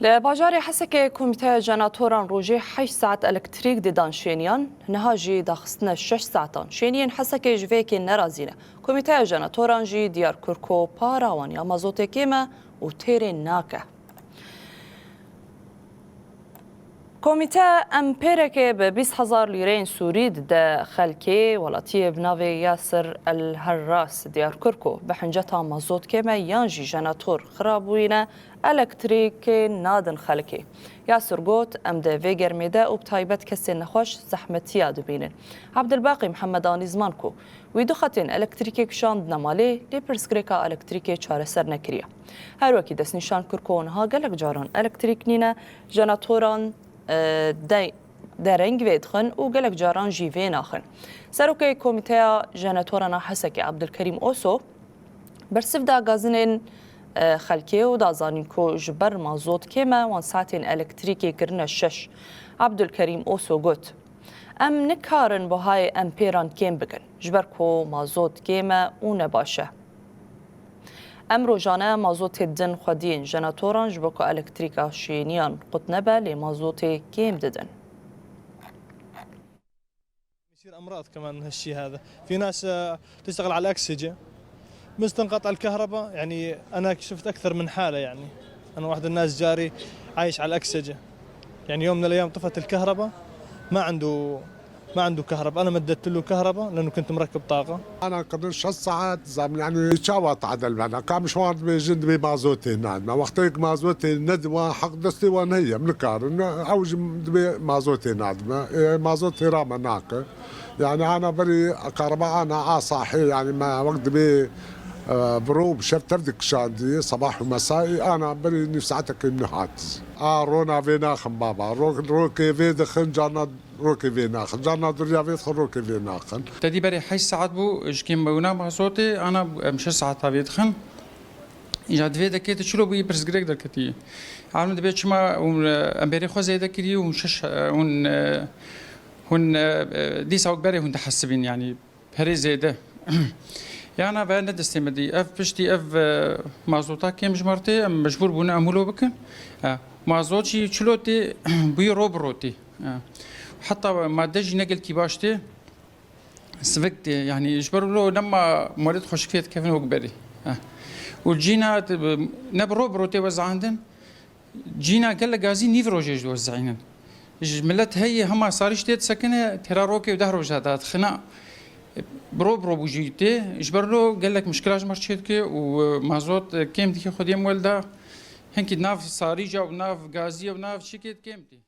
لباجار حسك كوميتي جناتوران روجي 8 ساعات الكتريك دي دانشينيان نهاجي داخستنا 6 ساعات شينيان حسك جفيكي نرازينا كوميتي جناتوران جي ديار كركو باراوان يا مازوتي كيما وتيرين ناكه كوميتي أمبيريك ب 20,000 ليرين سوري ضد خلكي ولاتي بنافي ياسر الهراس ديار كركو بحنجتها مازوت كيما يانجي جناتور خرابوينا الكتريك نادن خلكي ياسر قوت ام دي فيجر ميدا وبتايبت كسين نخوش زحمتيا دبينن عبد الباقي محمد اني زمانكو ويدوختين الكتريكي كشاند نمالي لبرسكريكا الكتريكي چاره سر نكريا هر وكي دس نشان كركون ها قلق جاران الكتريك نينا جناتوران درنگ ویدخن و گلک جاران جیوه ناخن. سروکی کمیته جناتورنا حسکی عبدالکریم اوسو برسف دا گازنین خلکی و دازانین کو جبر مازوت کما وان ساعتین الکتریکی کرن شش. عبدالکریم اوسو گوت ام نکارن با های امپیران کم بگن جبر کو مازوت کما و نباشه. ام روزانه مازوت دن خودین جناتوران جبکو الکتریکا شینیان قطنبه لمازوت کم ددن. يصير امراض كمان هالشيء هذا، في ناس تشتغل على الاكسجين بس تنقطع الكهرباء، يعني انا شفت اكثر من حاله، يعني انا واحد الناس جاري عايش على الاكسجين، يعني يوم من الايام طفت الكهرباء ما عنده كهرباء، انا مددت له كهرباء لانه كنت مركب طاقه. انا قبل 6 ساعات زعما يعني شاوت عدل معنا كان مشوار بجند بمازوتي نعم وقتك مازوتي ندوه حق دستي وان هي من كار عوج مازوتي نعم مازوتي رام ناقه يعني انا بري كهرباء انا صاحي يعني ما وقت بي بروب شفت تردك شادي صباح ومسائي انا بري نفسعتك منحات رونا فيناخن بابا روكي في دخن جانا روكي فيناخن جانا دريا في روكي فيناخن تدي بري 8 ساعات بو جكيم بونا بصوتي انا مش ساعات بيدخن ايجاد في دكيت شلو بي برس غريك دكتي عالم دبي شما امبري خو زي دكري وشش هون دي ساوك بري هون تحسبين يعني بري زيده يعني أنا دستي مدي اف بشتي اف مازوتا كم جمرتي مجبور بنا امولو بكن مازوتشي شلوتي بي روبروتي حتى ما دجي نقل كي باشتي سفكتي يعني اجبر له لما مريض خوش فيت كيف نوقبري وجينا نب روبروتي وزع عندن جينا قال غازي نيفروجي وزعينن ملت هي هما صارش تيت سكنه تراروكي ودهرو جادات خناق برو بوجيتي اجبرلو قال لك مشكله مرشيتك ومازوت كيم دي خديم ولدا هنكي ناف صاريجا وناف غازيه وناف شيكيت كيمتي